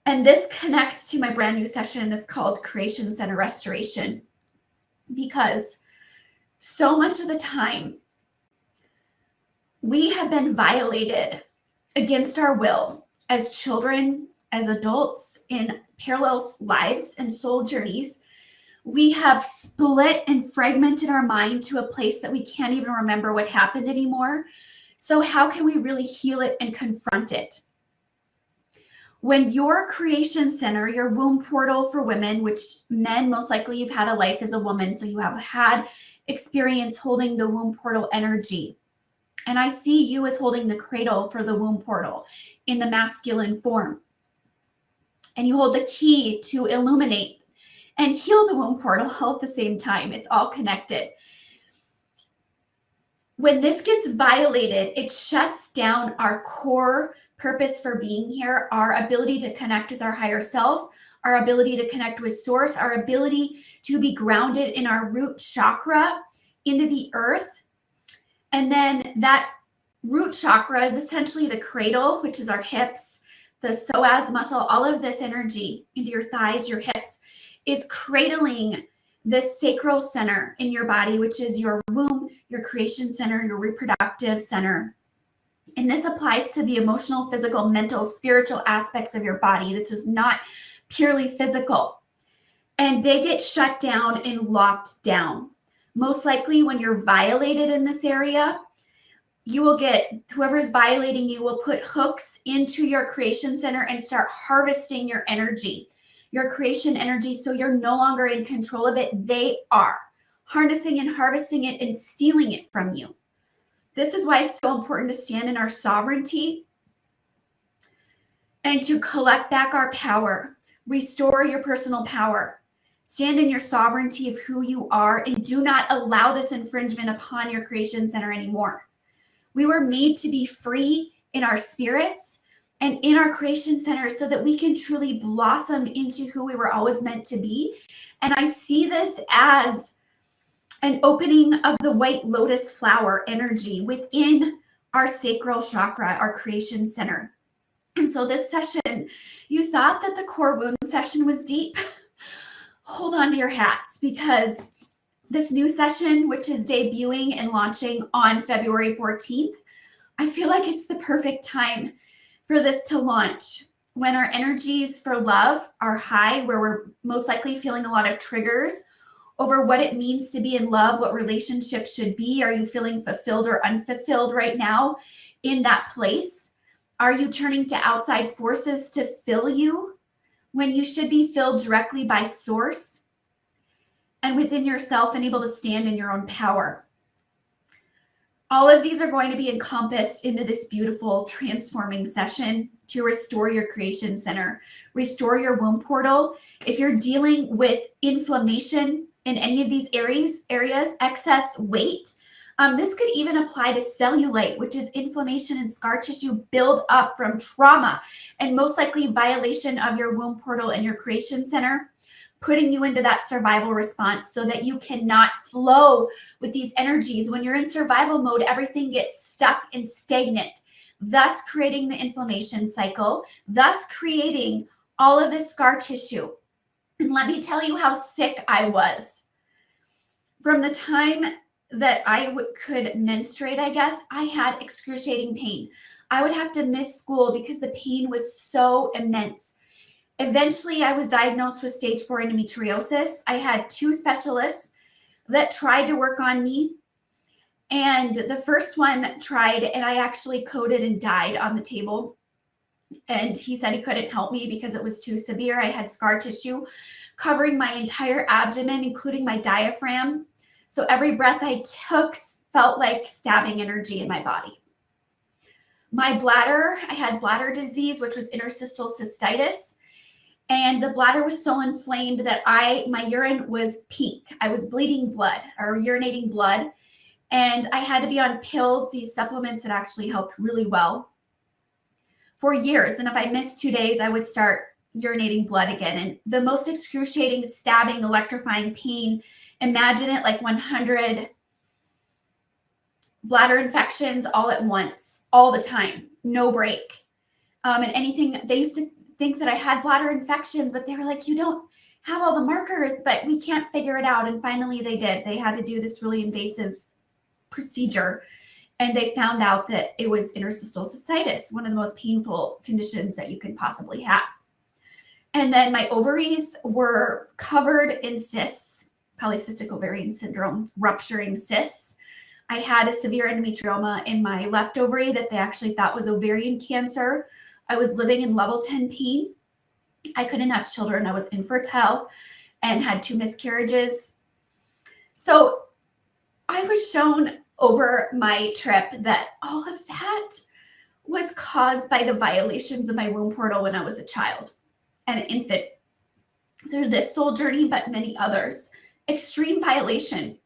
And this connects to my brand new session. It's called Creation Center Restoration, because so much of the time we have been violated against our will as children, as adults, in parallel lives and soul journeys. We have split and fragmented our mind to a place that we can't even remember what happened anymore. So how can we really heal it and confront it? When your creation center, your womb portal for women, which men, most likely you've had a life as a woman, so you have had experience holding the womb portal energy. And I see you as holding the cradle for the womb portal in the masculine form. And you hold the key to illuminate and heal the womb portal all at the same time. It's all connected. When this gets violated, it shuts down our core purpose for being here, our ability to connect with our higher selves, our ability to connect with source, our ability to be grounded in our root chakra into the earth. And then that root chakra is essentially the cradle, which is our hips, the psoas muscle, all of this energy into your thighs, your hips, is cradling the sacral center in your body, which is your womb, your creation center, your reproductive center. And this applies to the emotional, physical, mental, spiritual aspects of your body. This is not purely physical. And they get shut down and locked down. Most likely when you're violated in this area, you will get, whoever's violating you will put hooks into your creation center and start harvesting your energy, your creation energy, so you're no longer in control of it. They are harnessing and harvesting it and stealing it from you. This is why it's so important to stand in our sovereignty and to collect back our power, restore your personal power, stand in your sovereignty of who you are, and do not allow this infringement upon your creation center anymore. We were made to be free in our spirits and in our creation center so that we can truly blossom into who we were always meant to be. And I see this as an opening of the white lotus flower energy within our sacral chakra, our creation center. And so this session, you thought that the core wound session was deep. Hold on to your hats, because this new session, which is debuting and launching on February 14th, I feel like it's the perfect time for this to launch, when our energies for love are high, where we're most likely feeling a lot of triggers over what it means to be in love, what relationships should be. Are you feeling fulfilled or unfulfilled right now in that place? Are you turning to outside forces to fill you when you should be filled directly by source and within yourself and able to stand in your own power? All of these are going to be encompassed into this beautiful transforming session to restore your creation center, restore your womb portal. If you're dealing with inflammation in any of these areas, excess weight, this could even apply to cellulite, which is inflammation and scar tissue build up from trauma and most likely violation of your womb portal and your creation center, putting you into that survival response so that you cannot flow with these energies. When you're in survival mode, everything gets stuck and stagnant, thus creating the inflammation cycle, thus creating all of this scar tissue. And let me tell you how sick I was. From the time that I could menstruate, I guess, I had excruciating pain. I would have to miss school because the pain was so immense. Eventually, I was diagnosed with stage 4 endometriosis. I had 2 specialists that tried to work on me. And the first one tried, and I actually coded and died on the table. And he said he couldn't help me because it was too severe. I had scar tissue covering my entire abdomen, including my diaphragm. So every breath I took felt like stabbing energy in my body. My bladder, I had bladder disease, which was interstitial cystitis. And the bladder was so inflamed that my urine was pink. I was bleeding blood or urinating blood. And I had to be on pills, these supplements that actually helped really well for years. And if I missed 2 days, I would start urinating blood again. And the most excruciating, stabbing, electrifying pain, imagine it like 100 bladder infections all at once, all the time, no break. And anything, they used to think that I had bladder infections, but they were like, you don't have all the markers, but we can't figure it out. And finally they did. They had to do this really invasive procedure, and they found out that it was interstitial cystitis, one of the most painful conditions that you could possibly have. And then my ovaries were covered in cysts, polycystic ovarian syndrome, rupturing cysts. I had a severe endometrioma in my left ovary that they actually thought was ovarian cancer. I was living in level 10 pain. I couldn't have children. I was infertile and had 2 miscarriages. So I was shown over my trip that all of that was caused by the violations of my womb portal when I was a child and an infant through this soul journey, but many others. Extreme violation.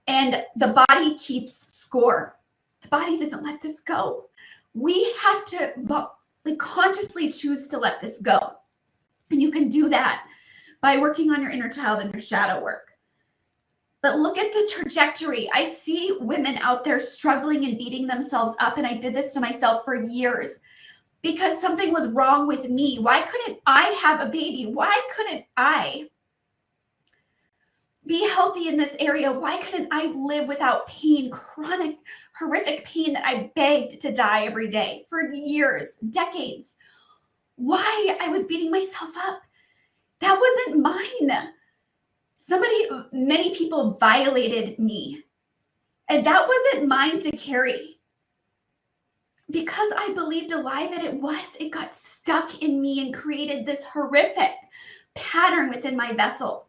And the body keeps score. The body doesn't let this go. We have to consciously choose to let this go. And you can do that by working on your inner child and your shadow work. But look at the trajectory. I see women out there struggling and beating themselves up. And I did this to myself for years because something was wrong with me. Why couldn't I have a baby? Why couldn't I be healthy in this area? Why couldn't I live without pain, chronic, horrific pain that I begged to die every day for years, decades? Why I was beating myself up? That wasn't mine. Many people violated me, and that wasn't mine to carry. Because I believed a lie that it got stuck in me and created this horrific pattern within my vessel.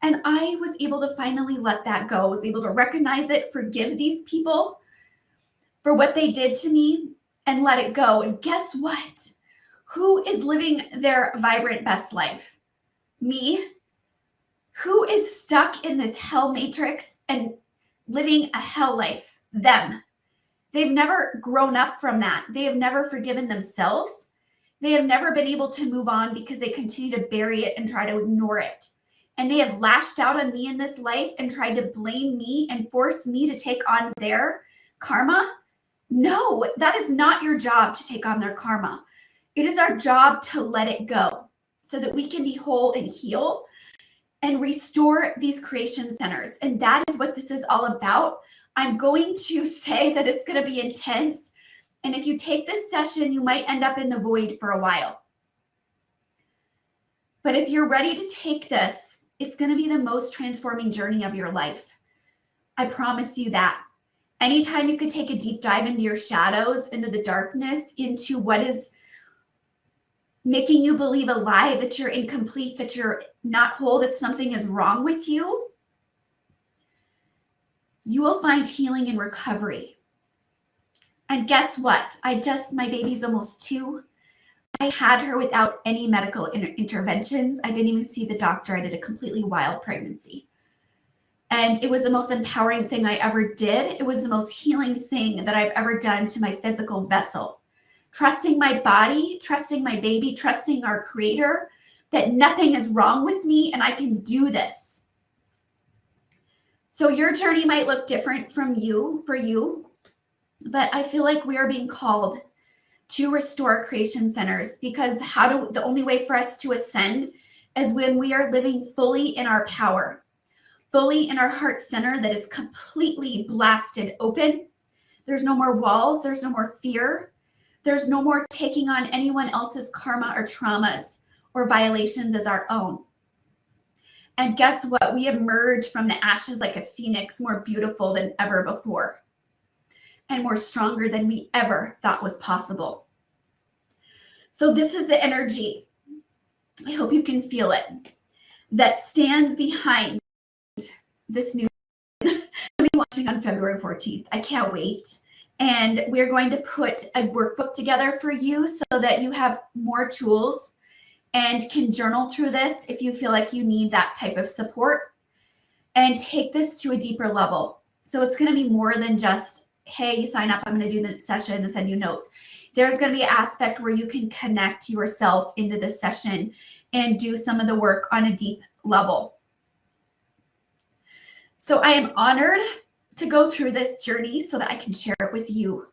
And I was able to finally let that go. I was able to recognize it, forgive these people for what they did to me, and let it go. And guess what? Who is living their vibrant best life? Me? Who is stuck in this hell matrix and living a hell life? Them. They've never grown up from that. They have never forgiven themselves. They have never been able to move on because they continue to bury it and try to ignore it. And they have lashed out on me in this life and tried to blame me and force me to take on their karma. No, that is not your job to take on their karma. It is our job to let it go so that we can be whole and heal and restore these creation centers. And that is what this is all about. I'm going to say that it's going to be intense. And if you take this session, you might end up in the void for a while. But if you're ready to take this, it's going to be the most transforming journey of your life. I promise you that. Anytime you could take a deep dive into your shadows, into the darkness, into what is making you believe a lie that you're incomplete, that you're not whole, that something is wrong with you, you will find healing and recovery. And guess what? My baby's almost 2. I had her without any medical interventions. I didn't even see the doctor. I did a completely wild pregnancy. And it was the most empowering thing I ever did. It was the most healing thing that I've ever done to my physical vessel. Trusting my body, trusting my baby, trusting our creator, that nothing is wrong with me and I can do this. So your journey might look different for you, but I feel like we are being called to restore creation centers, because the only way for us to ascend is when we are living fully in our power, fully in our heart center that is completely blasted open. There's no more walls. There's no more fear. There's no more taking on anyone else's karma or traumas or violations as our own. And guess what? We emerge from the ashes like a phoenix, more beautiful than ever before, and more stronger than we ever thought was possible. So this is the energy, I hope you can feel it, that stands behind this new I'll be launching on February 14th. I can't wait. And we're going to put a workbook together for you so that you have more tools and can journal through this if you feel like you need that type of support, and take this to a deeper level. So it's going to be more than just, hey, you sign up, I'm going to do the session and send you notes. There's going to be an aspect where you can connect yourself into this session and do some of the work on a deep level. So I am honored to go through this journey so that I can share it with you.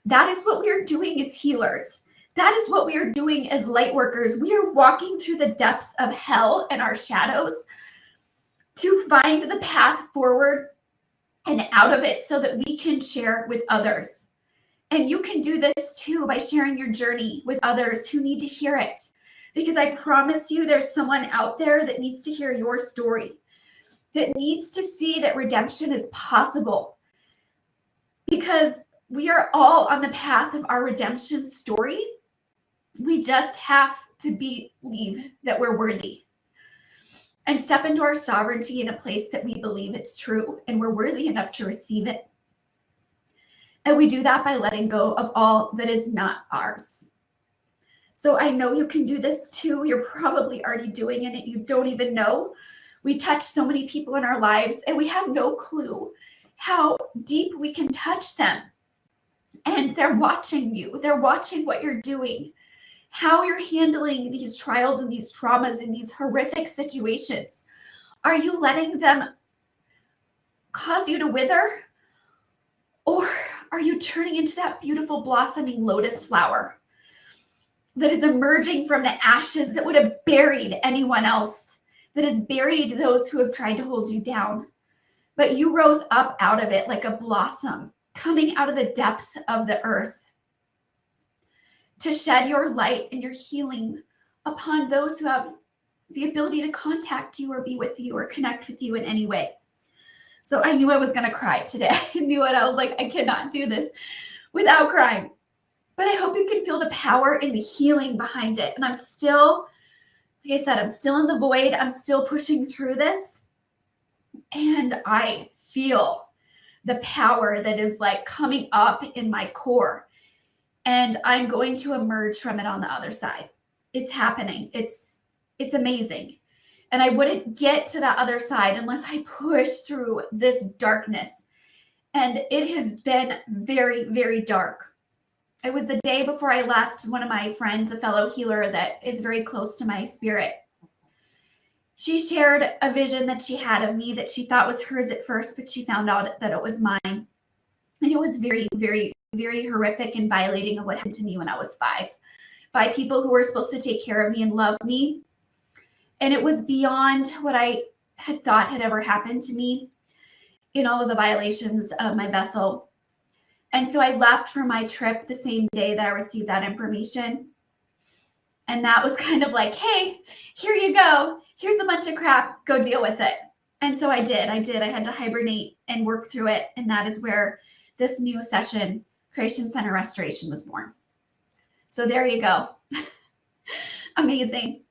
That is what we are doing as healers, That is what we are doing as light workers. We are walking through the depths of hell and our shadows to find the path forward and out of it so that we can share with others. And you can do this too by sharing your journey with others who need to hear it. Because I promise you, there's someone out there that needs to hear your story, that needs to see that redemption is possible. Because we are all on the path of our redemption story. We just have to believe that we're worthy and step into our sovereignty in a place that we believe it's true and we're worthy enough to receive it. And we do that by letting go of all that is not ours. So I know you can do this too. You're probably already doing it and you don't even know. We touch so many people in our lives and we have no clue how deep we can touch them. And they're watching you. They're watching what you're doing, how you're handling these trials and these traumas and these horrific situations. Are you letting them cause you to wither? Or are you turning into that beautiful blossoming lotus flower that is emerging from the ashes that would have buried anyone else, that has buried those who have tried to hold you down? But you rose up out of it like a blossom coming out of the depths of the earth to shed your light and your healing upon those who have the ability to contact you or be with you or connect with you in any way. So I knew I was going to cry today. I knew it. I was like, I cannot do this without crying. But I hope you can feel the power and the healing behind it. And I'm still, like I said, I'm still in the void. I'm still pushing through this. And I feel the power that is like coming up in my core. And I'm going to emerge from it on the other side. It's happening. It's amazing. And I wouldn't get to that other side unless I push through this darkness. And it has been very, very dark. It was the day before I left, one of my friends, a fellow healer that is very close to my spirit. She shared a vision that she had of me that she thought was hers at first, but she found out that it was mine. And it was very, very, very horrific and violating of what happened to me when I was 5 by people who were supposed to take care of me and love me. And it was beyond what I had thought had ever happened to me in all of the violations of my vessel. And so I left for my trip the same day that I received that information. And that was kind of like, hey, here you go. Here's a bunch of crap. Go deal with it. And so I did. I had to hibernate and work through it. And that is where this new session, Creation Center Restoration, was born. So there you go. Amazing.